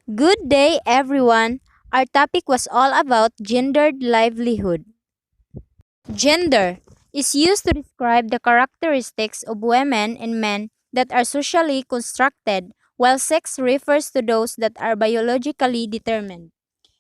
Good day, everyone. Our topic was all about gendered livelihood. Gender is used to describe the characteristics of women and men that are socially constructed, while sex refers to those that are biologically determined.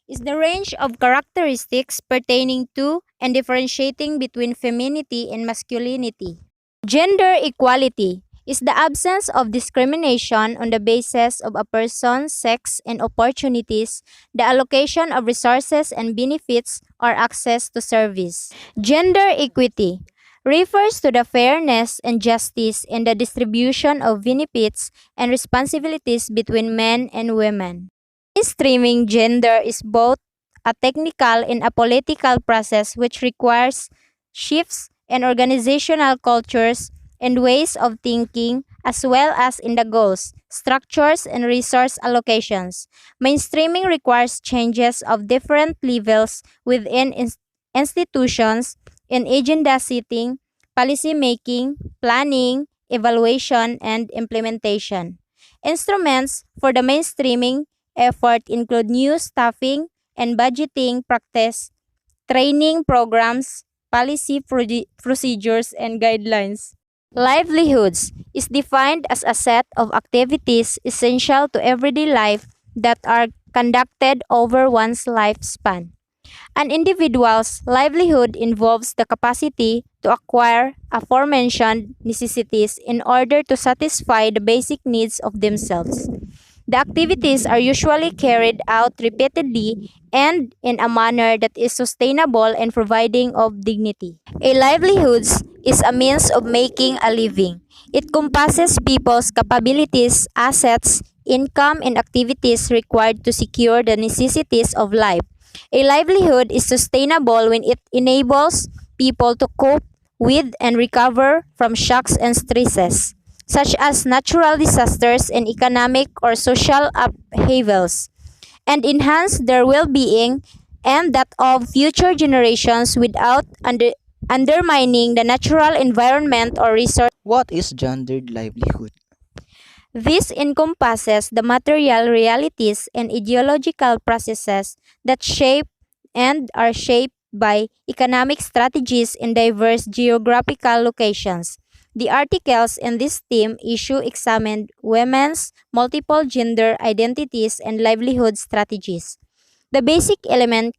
Is the range of characteristics pertaining to and differentiating between femininity and masculinity. Gender equality is the absence of discrimination on the basis of a person's sex and opportunities, the allocation of resources and benefits, or access to service. Gender equity refers to the fairness and justice in the distribution of benefits and responsibilities between men and women. Mainstreaming gender is both a technical and a political process which requires shifts in organizational cultures and ways of thinking, as well as in the goals, structures, and resource allocations. Mainstreaming requires changes of different levels within institutions in agenda setting, policy making, planning, evaluation, and implementation. Instruments for the mainstreaming effort include new staffing and budgeting practice, training programs, policy procedures, and guidelines. Livelihoods is defined as a set of activities essential to everyday life that are conducted over one's lifespan. An individual's livelihood involves the capacity to acquire aforementioned necessities in order to satisfy the basic needs of themselves. The activities are usually carried out repeatedly and in a manner that is sustainable and providing of dignity. A livelihood is a means of making a living. It compasses people's capabilities, assets, income, and activities required to secure the necessities of life. A livelihood is sustainable when it enables people to cope with and recover from shocks and stresses, such as natural disasters and economic or social upheavals, and enhance their well-being and that of future generations without undermining the natural environment or resource. What is gendered livelihood? This encompasses the material realities and ideological processes that shape and are shaped by economic strategies in diverse geographical locations. The articles in this theme issue examined women's multiple gender identities and livelihood strategies. The basic elements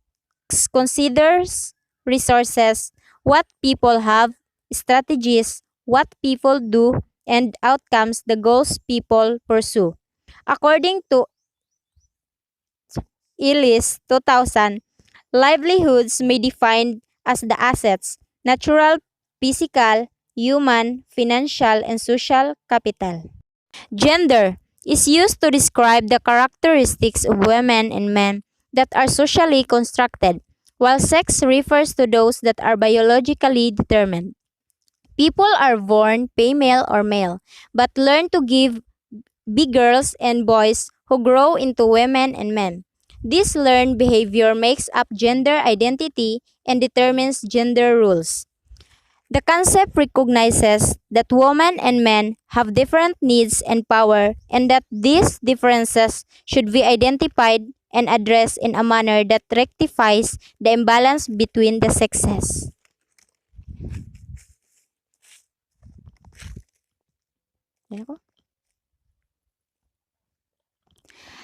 considers resources, what people have, strategies, what people do, and outcomes, the goals people pursue. According to Ellis 2000, livelihoods may be defined as the assets, natural, physical, human, financial, and social capital. Gender is used to describe the characteristics of women and men that are socially constructed, while sex refers to those that are biologically determined. People are born female or male, but learn to be girls and boys who grow into women and men. This learned behavior makes up gender identity and determines gender rules. The concept recognizes that women and men have different needs and power, and that these differences should be identified and addressed in a manner that rectifies the imbalance between the sexes.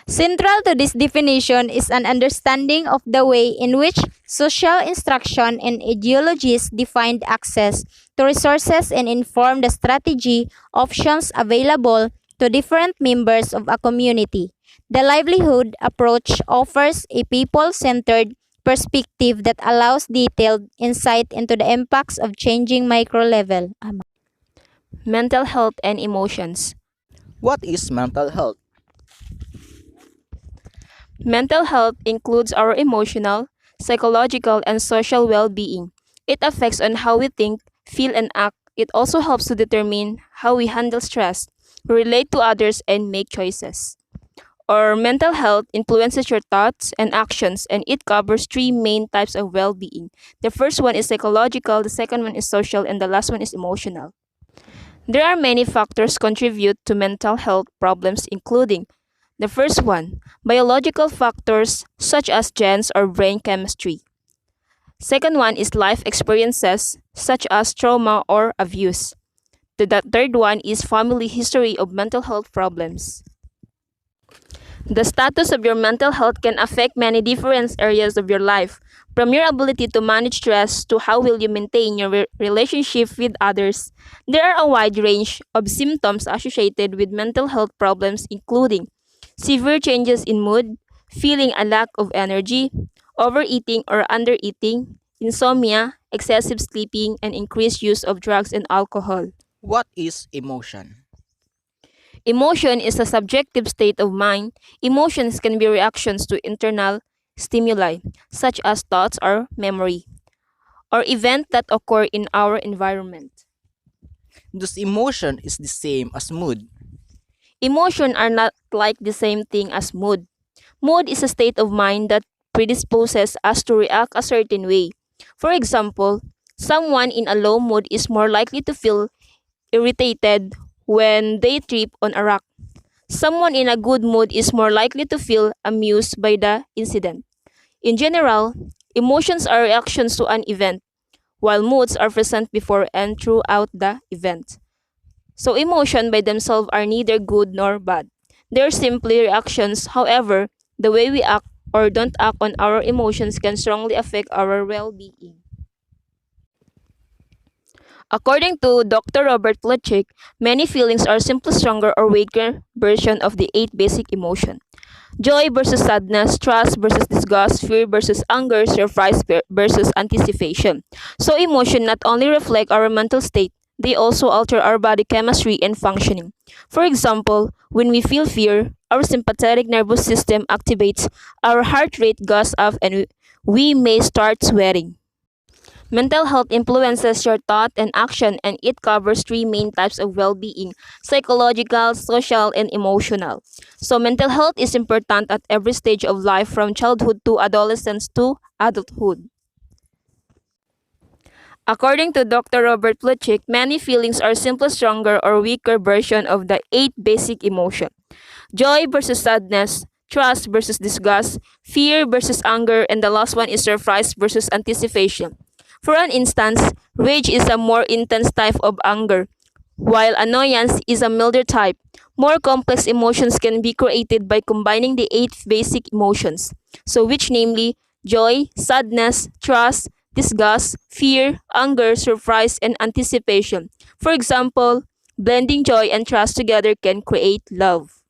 Central to this definition is an understanding of the way in which social instruction and ideologies defined access to resources and inform the strategy options available to different members of a community. The livelihood approach offers a people-centered perspective that allows detailed insight into the impacts of changing micro-level. Mental health and emotions. What is mental health? Mental health includes our emotional, psychological, and social well-being. It affects on how we think, feel, and act. It also helps to determine how we handle stress, relate to others, and make choices. Our mental health influences your thoughts and actions, and it covers three main types of well-being. The first one is psychological, the second one is social, and the last one is emotional. There are many factors contribute to mental health problems, including The first one, biological factors such as genes or brain chemistry. Second one is life experiences such as trauma or abuse. The third one is family history of mental health problems. The status of your mental health can affect many different areas of your life, from your ability to manage stress to how will you maintain your relationship with others. There are a wide range of symptoms associated with mental health problems including severe changes in mood, feeling a lack of energy, overeating or undereating, insomnia, excessive sleeping, and increased use of drugs and alcohol. What is emotion? Emotion is a subjective state of mind. Emotions can be reactions to internal stimuli, such as thoughts or memory, or events that occur in our environment. Thus emotion is the same as mood. Emotion are not like the same thing as mood. Mood is a state of mind that predisposes us to react a certain way. For example, someone in a low mood is more likely to feel irritated when they trip on a rock. Someone in a good mood is more likely to feel amused by the incident. In general, emotions are reactions to an event, while moods are present before and throughout the event. So, emotions by themselves are neither good nor bad. They're simply reactions. However, the way we act or don't act on our emotions can strongly affect our well being. According to Dr. Robert Plutchik, many feelings are simply stronger or weaker version of the eight basic emotions. Joy versus sadness, trust versus disgust, fear versus anger, surprise versus anticipation. So emotion not only reflect our mental state, they also alter our body chemistry and functioning. For example, when we feel fear, our sympathetic nervous system activates, our heart rate goes up, and we may start sweating. Mental health influences your thought and action, and it covers three main types of well being: psychological, social, and emotional. So, mental health is important at every stage of life from childhood to adolescence to adulthood. According to Dr. Robert Plutchik, many feelings are simply stronger or weaker version of the eight basic emotions: joy versus sadness, trust versus disgust, fear versus anger, and the last one is surprise versus anticipation. For an instance, rage is a more intense type of anger, while annoyance is a milder type. More complex emotions can be created by combining the eight basic emotions, so which namely joy, sadness, trust, disgust, fear, anger, surprise, and anticipation. For example, blending joy and trust together can create love.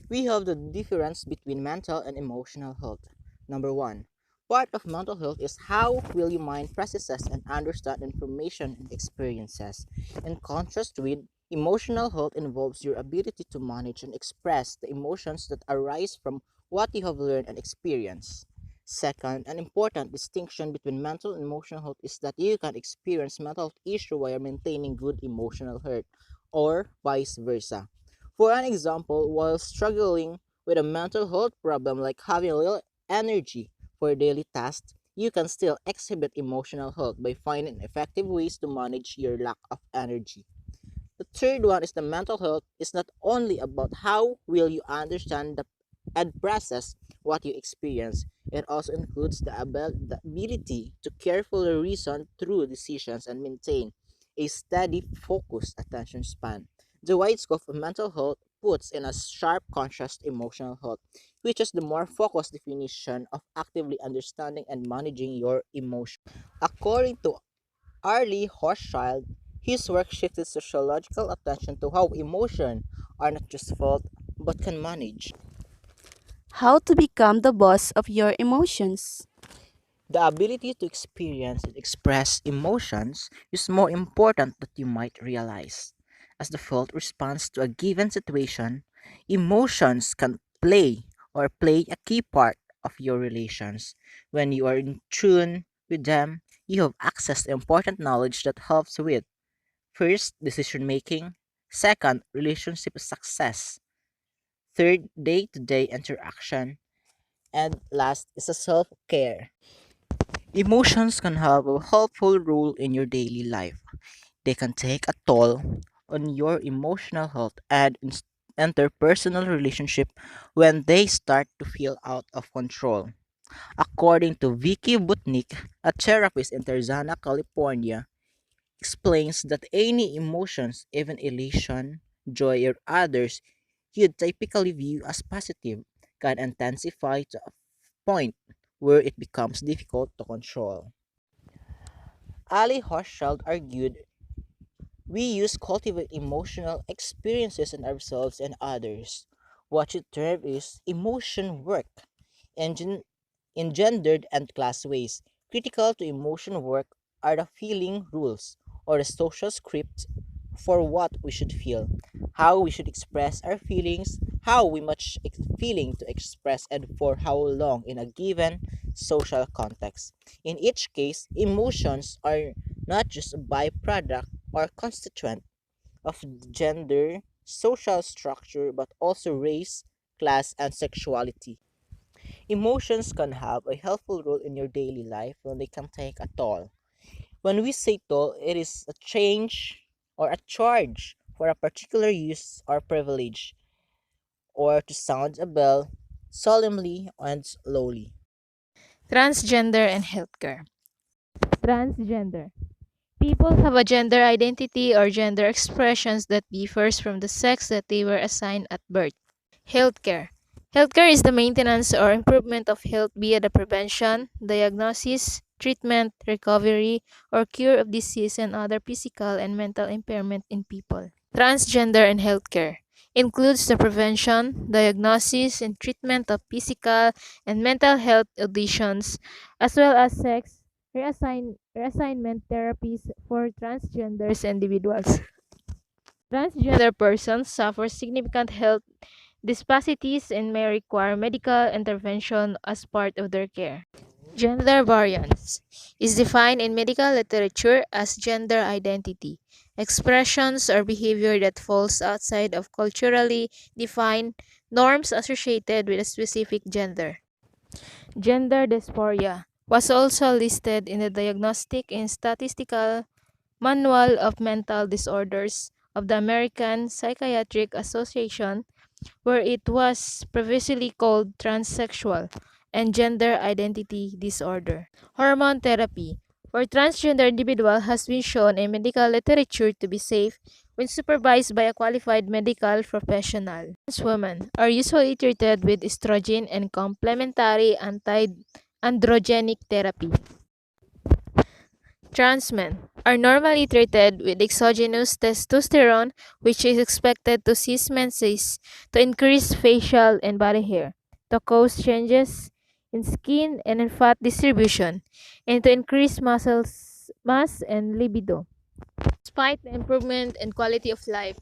We have the difference between mental and emotional health. Number one, part of mental health is how will your mind processes and understand information and experiences. In contrast with emotional health involves your ability to manage and express the emotions that arise from what you have learned and experienced. Second, an important distinction between mental and emotional health is that you can experience mental health issue while maintaining good emotional health, or vice versa. For an example, while struggling with a mental health problem like having little energy for daily tasks, you can still exhibit emotional health by finding effective ways to manage your lack of energy. The third one is the mental health is not only about how will you understand and process what you experience. It also includes the ability to carefully reason through decisions and maintain a steady, focused attention span. The wide scope of mental health puts in a sharp contrast to emotional health, which is the more focused definition of actively understanding and managing your emotions. According to Arlie Hochschild, his work shifted sociological attention to how emotions are not just felt but can manage. How to become the boss of your emotions. The ability to experience and express emotions is more important than you might realize. As the felt response to a given situation, emotions can play a key part of your relations. When you are in tune with them, you have access to important knowledge that helps with first, decision making, second, relationship success, third, day to day interaction, and last is a self care. Emotions can have a helpful role in your daily life. They can take a toll on your emotional health and interpersonal relationship when they start to feel out of control. According to Vicky Butnick, a therapist in Tarzana, California, explains that any emotions, even elation, joy, or others you'd typically view as positive, can intensify to a point where it becomes difficult to control. Ali Hochschild argued we use cultivate emotional experiences in ourselves and others. What you term is emotion work, engen- engendered and class ways. Critical to emotion work are the feeling rules or the social script for what we should feel, how we should express our feelings, how we much feeling to express, and for how long in a given social context. In each case, emotions are not just a byproduct or constituent of gender, social structure, but also race, class, and sexuality. Emotions can have a helpful role in your daily life when they can take a toll. When we say toll, it is a change or a charge for a particular use or privilege, or to sound a bell solemnly and slowly. Transgender and healthcare. Transgender. People have a gender identity or gender expressions that differs from the sex that they were assigned at birth. Healthcare. Healthcare is the maintenance or improvement of health via the prevention, diagnosis, treatment, recovery, or cure of disease and other physical and mental impairment in people. Transgender and healthcare includes the prevention, diagnosis, and treatment of physical and mental health conditions, as well as sex reassignment therapies for transgender individuals. Transgender persons suffer significant health disparities and may require medical intervention as part of their care. Gender variance is defined in medical literature as gender identity, expressions or behavior that falls outside of culturally defined norms associated with a specific gender. Gender dysphoria was also listed in the Diagnostic and Statistical Manual of Mental Disorders of the American Psychiatric Association, where it was previously called transsexual and gender identity disorder. Hormone therapy for transgender individual has been shown in medical literature to be safe when supervised by a qualified medical professional. Trans women are usually treated with estrogen and complementary anti-androgenic therapy. Trans men are normally treated with exogenous testosterone, which is expected to cease menses, to increase facial and body hair, to cause changes in skin and in fat distribution, and to increase muscles mass and libido. Despite the improvement in quality of life,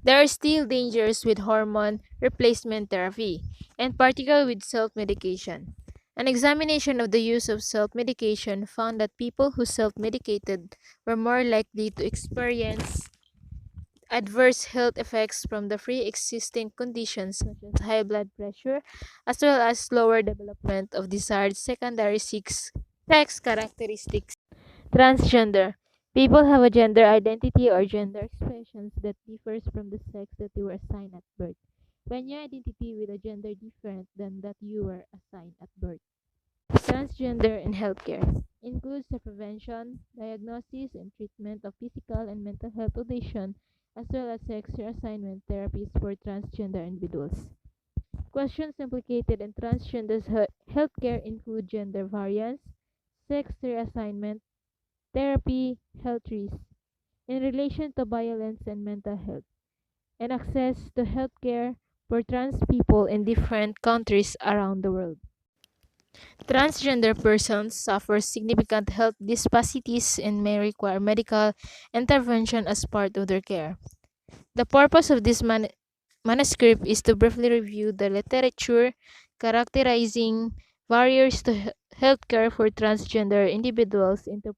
there are still dangers with hormone replacement therapy, and particularly with self medication. An examination of the use of self medication found that people who self medicated were more likely to experience adverse health effects from the pre existing conditions such as high blood pressure, as well as slower development of desired secondary sex characteristics. Transgender. People have a gender identity or gender expressions that differs from the sex that you were assigned at birth. When you identity with a gender different than that you were assigned at birth. Transgender in healthcare includes the prevention, diagnosis, and treatment of physical and mental health conditions, as well as sex reassignment therapies for transgender individuals. Questions implicated in transgender healthcare include gender variance, sex reassignment, therapy, health risks in relation to violence and mental health, and access to healthcare for trans people in different countries around the world. Transgender persons suffer significant health disparities and may require medical intervention as part of their care. The purpose of this manuscript is to briefly review the literature characterizing barriers to healthcare for transgender individuals and to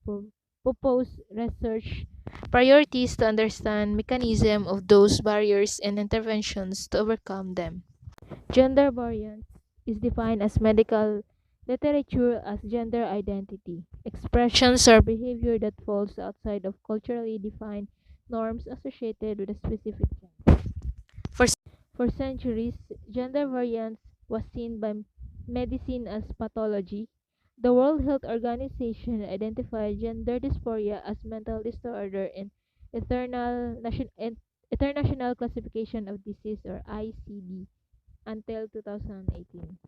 propose research priorities to understand mechanism of those barriers and interventions to overcome them. Gender variance is defined as medical literature as gender identity, expressions or behavior that falls outside of culturally defined norms associated with a specific gender. For centuries, gender variance was seen by medicine as pathology. The World Health Organization identified gender dysphoria as mental disorder in International Classification of Disease or ICD until 2018.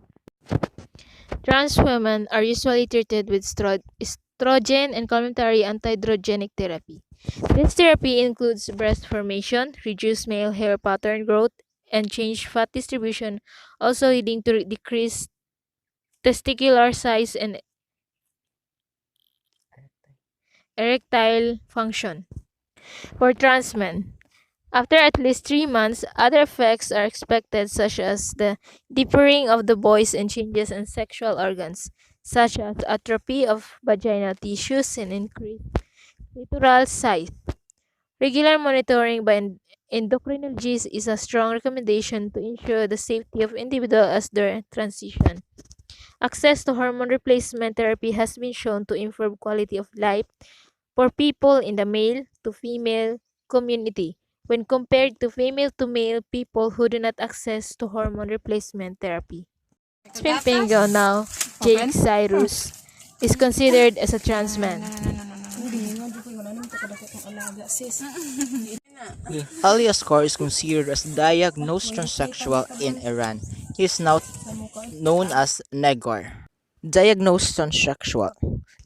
Trans women are usually treated with estrogen and complementary antihydrogenic therapy. This therapy includes breast formation, reduced male hair pattern growth, and changed fat distribution, also leading to decreased testicular size and erectile function. For trans men, after at least 3 months, other effects are expected, such as the deepening of the voice and changes in sexual organs, such as atrophy of vaginal tissues and increased clitoral size. Regular monitoring by endocrinologists is a strong recommendation to ensure the safety of individuals as they transition. Access to hormone replacement therapy has been shown to improve quality of life for people in the male to female community when compared to female to male people who do not access to hormone replacement therapy. Pimpingo now, Jake Cyrus, is considered as a trans man. Ali Asghar is considered as diagnosed transsexual in Iran. He is now known as Negar. Diagnosed transsexual.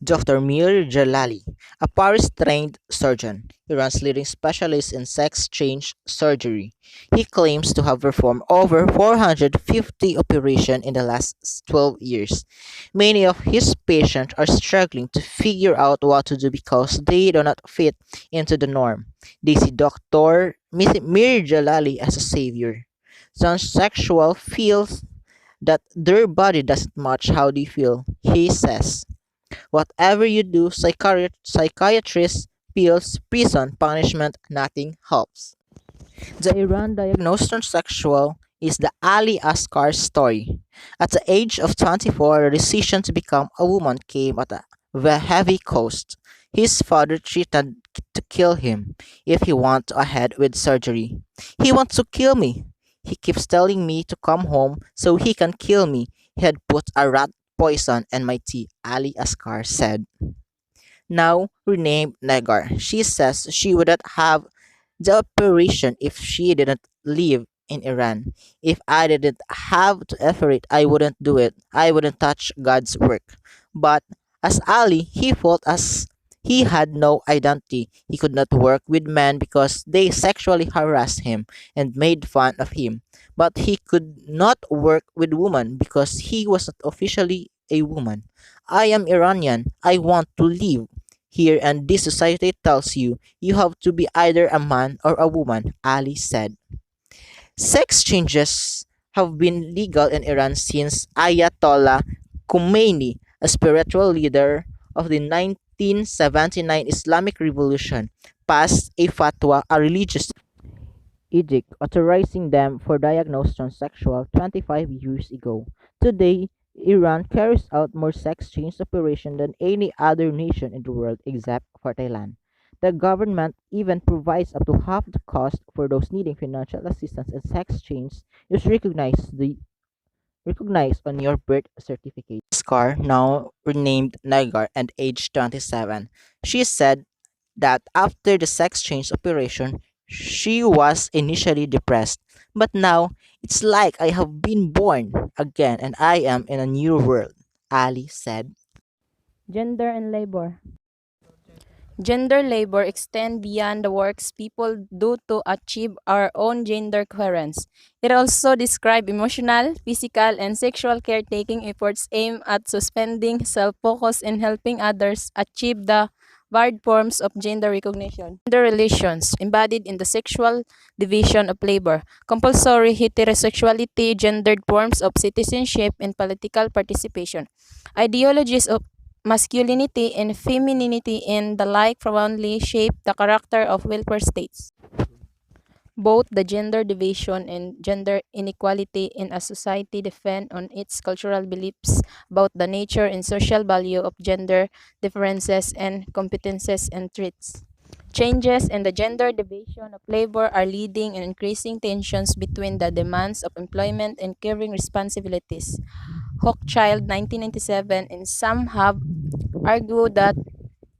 Dr. Mir Jalali, a Paris-trained surgeon, Iran's leading specialist in sex change surgery. He claims to have performed over 450 operations in the last 12 years. Many of his patients are struggling to figure out what to do because they do not fit into the norm. They see Dr. Mir Jalali as a savior. Transsexual feels that their body doesn't match how they feel, he says. Whatever you do, psychiatrists, pills, prison, punishment, nothing helps. The Iran diagnosed transsexual is the Ali Asghar story. At the age of 24, the decision to become a woman came at a heavy cost. His father threatened to kill him if he went ahead with surgery. He wants to kill me. He keeps telling me to come home so he can kill me. He had put a rat poison in my tea, Ali Asghar said. Now renamed Negar, she says she wouldn't have the operation if she didn't live in Iran. If I didn't have to effort, I wouldn't do it. I wouldn't touch God's work. But as Ali, he felt as he had no identity. He could not work with men because they sexually harassed him and made fun of him. But he could not work with women because he was not officially a woman. I am Iranian. I want to live here, and this society tells you have to be either a man or a woman, Ali said. Sex changes have been legal in Iran since Ayatollah Khomeini, a spiritual leader of the 1979 Islamic Revolution, passed a fatwa, a religious edict authorizing them for diagnosed transsexual 25 years ago. Today, Iran carries out more sex change operations than any other nation in the world except for Thailand. The government even provides up to half the cost for those needing financial assistance, and sex change is recognized on your birth certificate. Scar, now renamed Nagar and aged 27, she said that after the sex change operation, she was initially depressed. But now, it's like I have been born again and I am in a new world, Ali said. Gender and labor. Gender labor extend beyond the works people do to achieve our own gender coherence. It also describes emotional, physical, and sexual caretaking efforts aimed at suspending self-focus and helping others achieve the varied forms of gender recognition. Gender relations embodied in the sexual division of labor, compulsory heterosexuality, gendered forms of citizenship, and political participation. Ideologies of masculinity and femininity and the like profoundly shape the character of welfare states. Both the gender division and gender inequality in a society depend on its cultural beliefs about the nature and social value of gender differences and competences and traits. Changes in the gender division of labor are leading in increasing tensions between the demands of employment and caring responsibilities. Hochschild, 1997, and some have argued that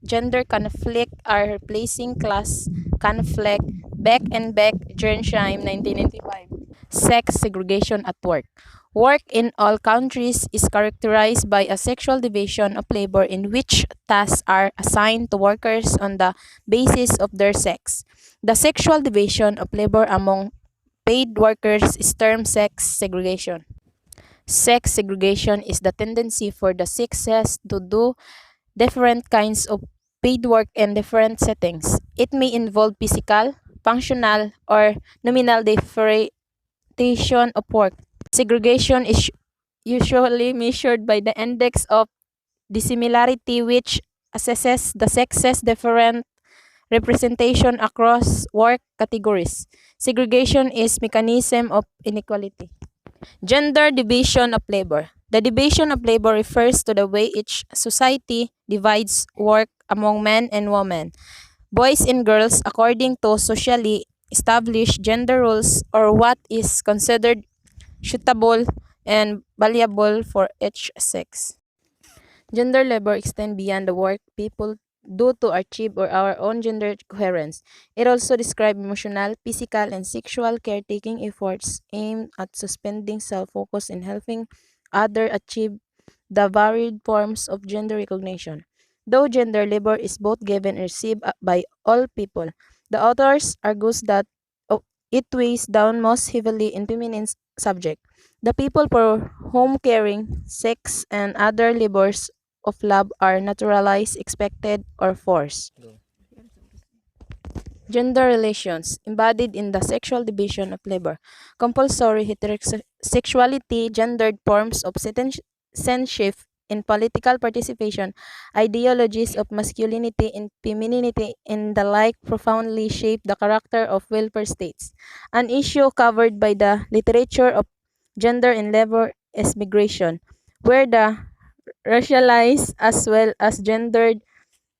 gender conflict are replacing class conflict. Beck and Beck, Gernsheim, 1995. Sex segregation at work. Work in all countries is characterized by a sexual division of labor in which tasks are assigned to workers on the basis of their sex. The sexual division of labor among paid workers is termed sex segregation. Sex segregation is the tendency for the sexes to do different kinds of paid work in different settings. It may involve physical, functional, or nominal differentiation of work. Segregation is usually measured by the index of dissimilarity, which assesses the sexes' different representation across work categories. Segregation is mechanism of inequality. Gender division of labor. The division of labor refers to the way each society divides work among men and women, boys and girls, according to socially established gender roles or what is considered suitable and valuable for each sex. Gender labor extends beyond the work people do to achieve or our own gender coherence. It also describes emotional, physical, and sexual caretaking efforts aimed at suspending self-focus and helping others achieve the varied forms of gender recognition. Though gender labor is both given and received by all people, the authors argues that it weighs down most heavily in feminine subject. The people for home caring, sex, and other labors of love are naturalized, expected, or forced. Gender relations embodied in the sexual division of labor. Compulsory heterosexuality, gendered forms of citizenship in political participation, ideologies of masculinity and femininity, and the like profoundly shape the character of welfare states. An issue covered by the literature of gender and labor is migration, where the racialized as well as gendered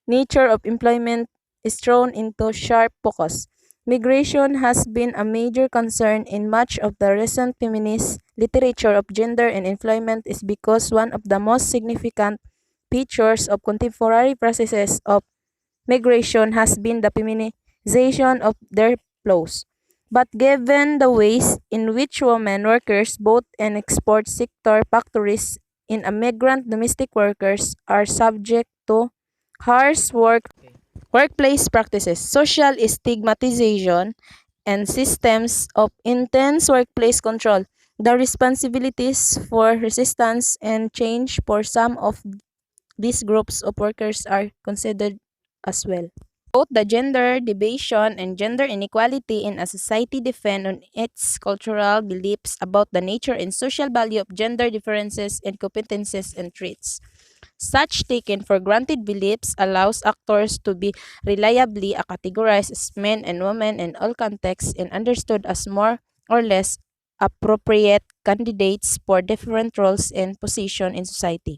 nature of employment is thrown into sharp focus. Migration has been a major concern in much of the recent feminist literature of gender and employment is because one of the most significant features of contemporary processes of migration has been the feminization of their flows. But given the ways in which women workers, both in export sector factories and migrant domestic workers, are subject to harsh workplace practices, social stigmatization, and systems of intense workplace control, the responsibilities for resistance and change for some of these groups of workers are considered as well. Both the gender division and gender inequality in a society depend on its cultural beliefs about the nature and social value of gender differences and competences and traits. Such taken for granted beliefs allows actors to be reliably categorized as men and women in all contexts and understood as more or less appropriate candidates for different roles and positions in society.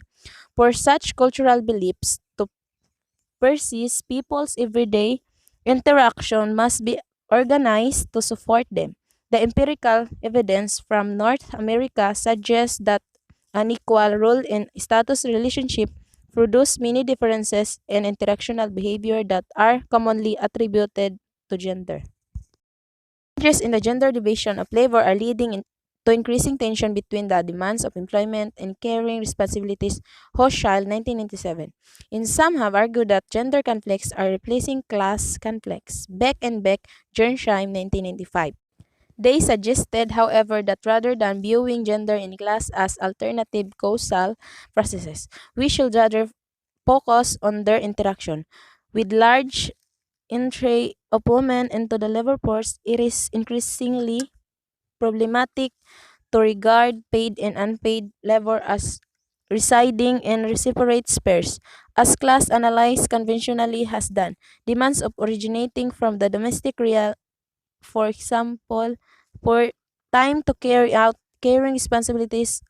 For such cultural beliefs to persist, people's everyday interaction must be organized to support them. The empirical evidence from North America suggests that unequal role in status relationship produce many differences in interactional behavior that are commonly attributed to gender. Changes in the gender division of labor are to increasing tension between the demands of employment and caring responsibilities. Hochschild, 1997. In some have argued that gender conflicts are replacing class conflicts. Beck and Beck, Gernsheim, 1995. They suggested, however, that rather than viewing gender and class as alternative causal processes, we should rather focus on their interaction. With large entry of women into the labor force, it is increasingly problematic to regard paid and unpaid labor as residing in separate spheres, as class analysis conventionally has done. Demands of originating from the domestic real, for example, for time to carry out caring responsibilities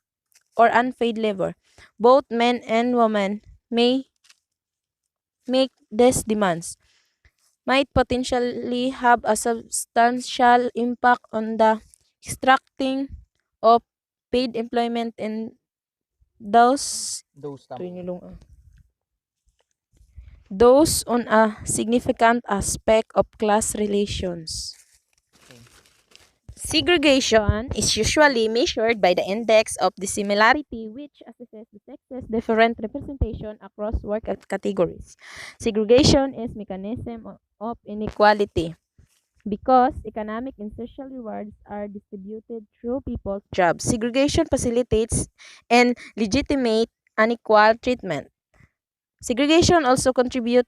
or unpaid labor. Both men and women may make these demands. might potentially have a substantial impact on the extracting of paid employment and those Those Ito tama. yun yung those on a significant aspect of class relations. Segregation is usually measured by the index of dissimilarity, which assesses the sexes' different representation across work categories. Segregation is mechanism of inequality because economic and social rewards are distributed through people's jobs. Segregation facilitates and legitimate unequal treatment. Segregation also contributes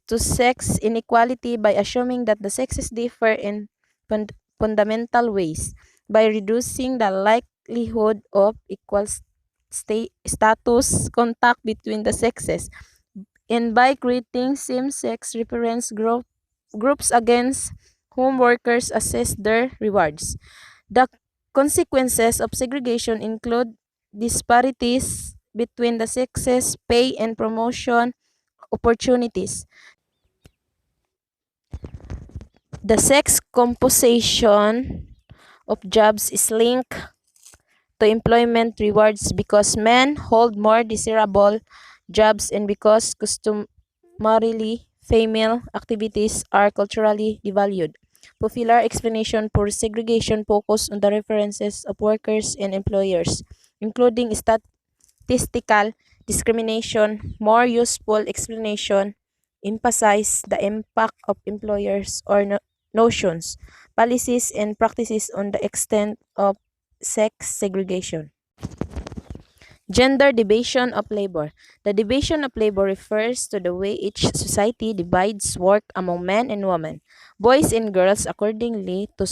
to sex inequality by assuming that the sexes differ in fundamental ways, by reducing the likelihood of equal status contact between the sexes, and by creating same-sex reference groups against whom workers assess their rewards. The consequences of segregation include disparities between the sexes, pay and promotion opportunities. The sex composition of jobs is linked to employment rewards because men hold more desirable jobs and because customarily female activities are culturally devalued. Popular explanation for segregation focus on the references of workers and employers, including statistical discrimination. More useful explanation emphasize the impact of employers or notions, policies, and practices on the extent of sex segregation. Gender division of labor. The division of labor refers to the way each society divides work among men and women, boys and girls accordingly to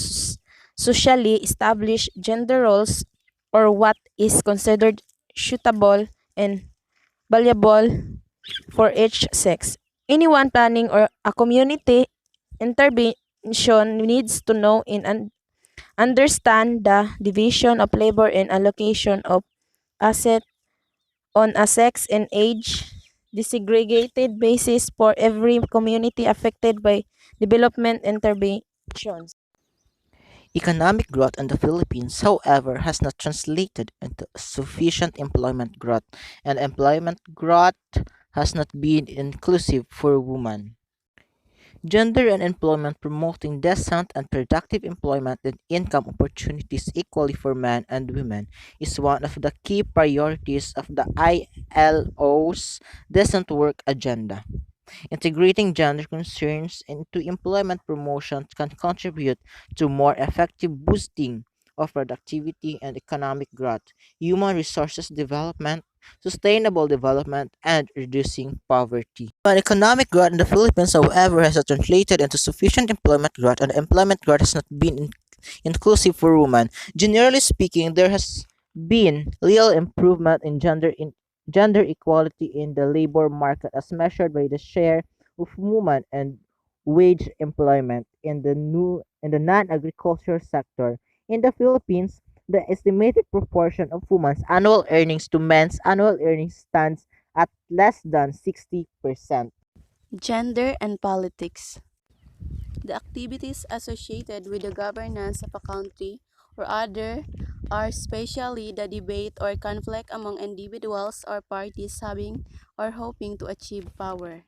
socially established gender roles or what is considered suitable and valuable for each sex. Anyone planning or a community intervention needs to know and understand the division of labor and allocation of asset on a sex and age desegregated basis for every community affected by development interventions. Economic growth in the Philippines, however, has not translated into sufficient employment growth, and employment growth has not been inclusive for women. Gender and employment promoting decent and productive employment and income opportunities equally for men and women is one of the key priorities of the ILO's decent work agenda. Integrating gender concerns into employment promotion can contribute to more effective boosting of productivity and economic growth, human resources development, sustainable development, and reducing poverty. But economic growth in the Philippines, however, has not translated into sufficient employment growth, and employment growth has not been inclusive for women. Generally speaking, there has been little improvement in gender equality in the labor market as measured by the share of women and wage employment in the non-agriculture sector. In the Philippines, the estimated proportion of women's annual earnings to men's annual earnings stands at less than 60%. Gender and politics. The activities associated with the governance of a country or other are especially the debate or conflict among individuals or parties having or hoping to achieve power.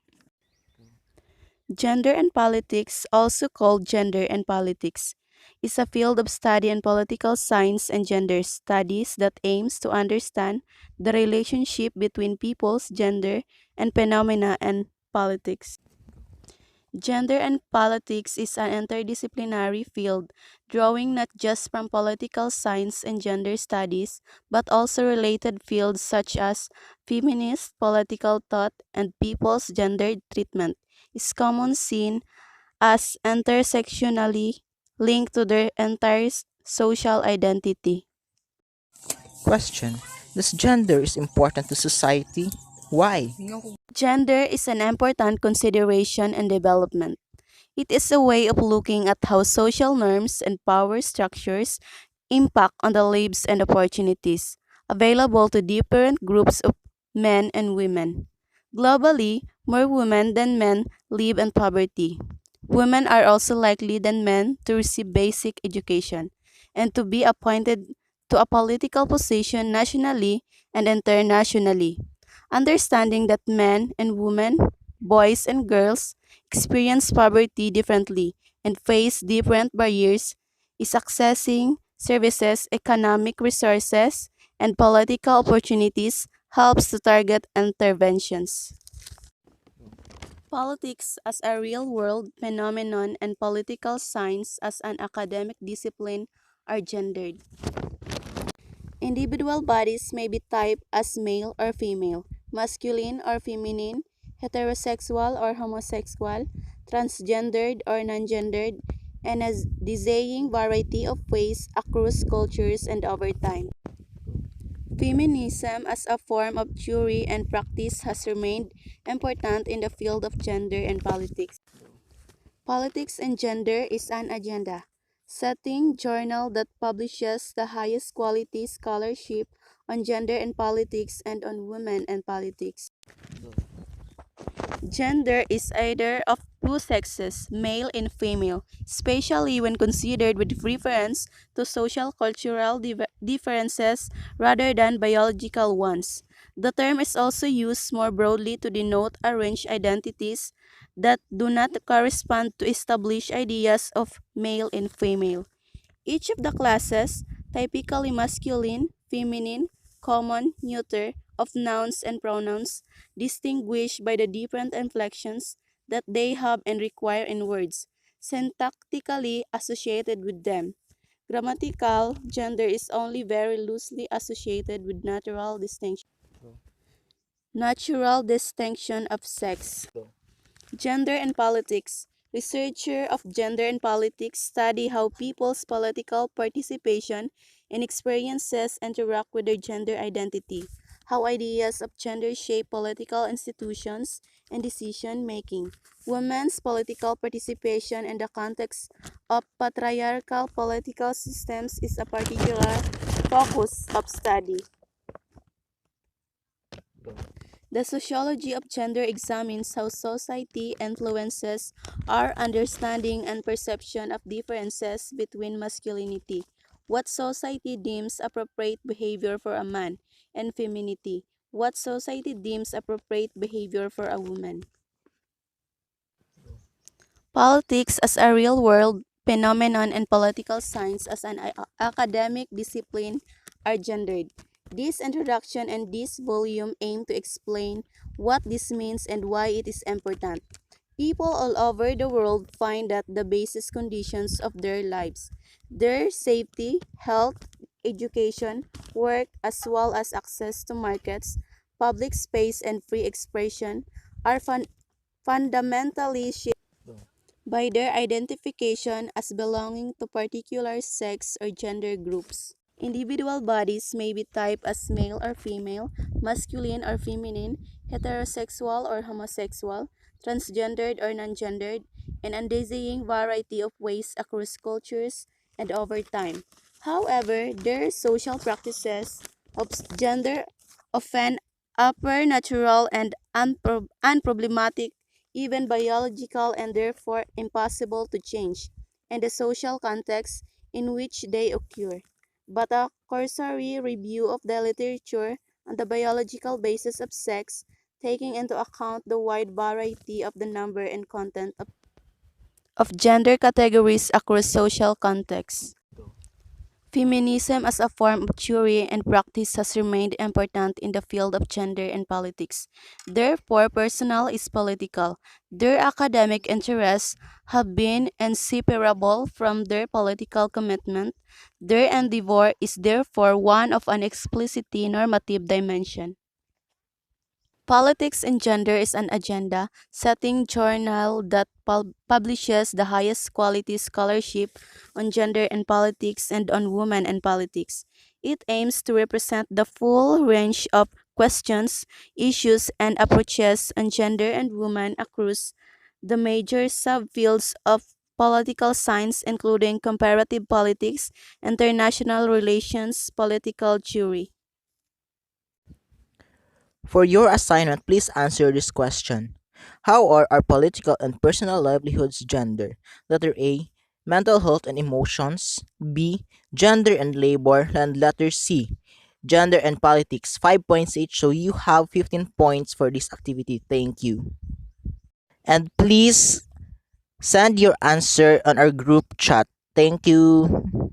Gender and politics, also called gender and politics, is a field of study in political science and gender studies that aims to understand the relationship between people's gender and phenomena and politics. Gender and politics is an interdisciplinary field drawing not just from political science and gender studies, but also related fields such as feminist political thought and people's gendered treatment. Is common seen as intersectionally linked to their entire social identity. Question: Does gender is important to society? Why? Gender is an important consideration in development. It is a way of looking at how social norms and power structures impact on the lives and opportunities available to different groups of men and women. Globally, More women than men live in poverty. Women are also likely than men to receive basic education and to be appointed to a political position nationally and internationally. Understanding that men and women, boys and girls, experience poverty differently and face different barriers is accessing services, economic resources, and political opportunities helps to target interventions. Politics as a real world phenomenon and political science as an academic discipline are gendered. Individual bodies may be typed as male or female, masculine or feminine, heterosexual or homosexual, transgendered or non-gendered, and a dizzying variety of ways across cultures and over time. Feminism as a form of theory and practice has remained important in the field of gender and politics. Politics and Gender is an agenda setting journal that publishes the highest quality scholarship on gender and politics and on women and politics. Gender is either of two sexes, male and female, especially when considered with reference to social cultural differences rather than biological ones. The term is also used more broadly to denote arranged identities that do not correspond to established ideas of male and female. Each of the classes, typically masculine, feminine, common, neuter, of nouns and pronouns, distinguished by the different inflections that they have and require in words, syntactically associated with them. Grammatical gender is only very loosely associated with natural distinction of sex. Gender and politics. Researchers of gender and politics study how people's political participation and experiences interact with their gender identity, how ideas of gender shape political institutions and decision making. Women's political participation in the context of patriarchal political systems is a particular focus of study. The sociology of gender examines how society influences our understanding and perception of differences between masculinity, what society deems appropriate behavior for a man, and femininity, what society deems appropriate behavior for a woman. Politics as a real world phenomenon and political science as an academic discipline are gendered. This introduction and this volume aim to explain what this means and why it is important. People all over the world find that the basis conditions of their lives, their safety, health, education, work, as well as access to markets, public space, and free expression, are fundamentally by their identification as belonging to particular sex or gender groups. Individual bodies may be typed as male or female, masculine or feminine, heterosexual or homosexual, transgendered or non-gendered, and undesirable variety of ways across cultures and over time. However, their social practices of gender often appear natural and unproblematic, even biological, and therefore impossible to change in the social context in which they occur. But a cursory review of the literature on the biological basis of sex, taking into account the wide variety of the number and content of gender categories across social contexts. Feminism as a form of theory and practice has remained important in the field of gender and politics. Therefore, personal is political. Their academic interests have been inseparable from their political commitment. Their endeavor is therefore one of an explicitly normative dimension. Politics and Gender is an agenda setting journal that publishes the highest quality scholarship on gender and politics and on women and politics. It aims to represent the full range of questions, issues, and approaches on gender and women across the major subfields of political science, including comparative politics, international relations, political theory. For your assignment, please answer this question. How are our political and personal livelihoods gender? Letter A, mental health and emotions. B, gender and labor. And letter C, gender and politics. 5 points each, so you have 15 points for this activity. Thank you. And please send your answer on our group chat. Thank you.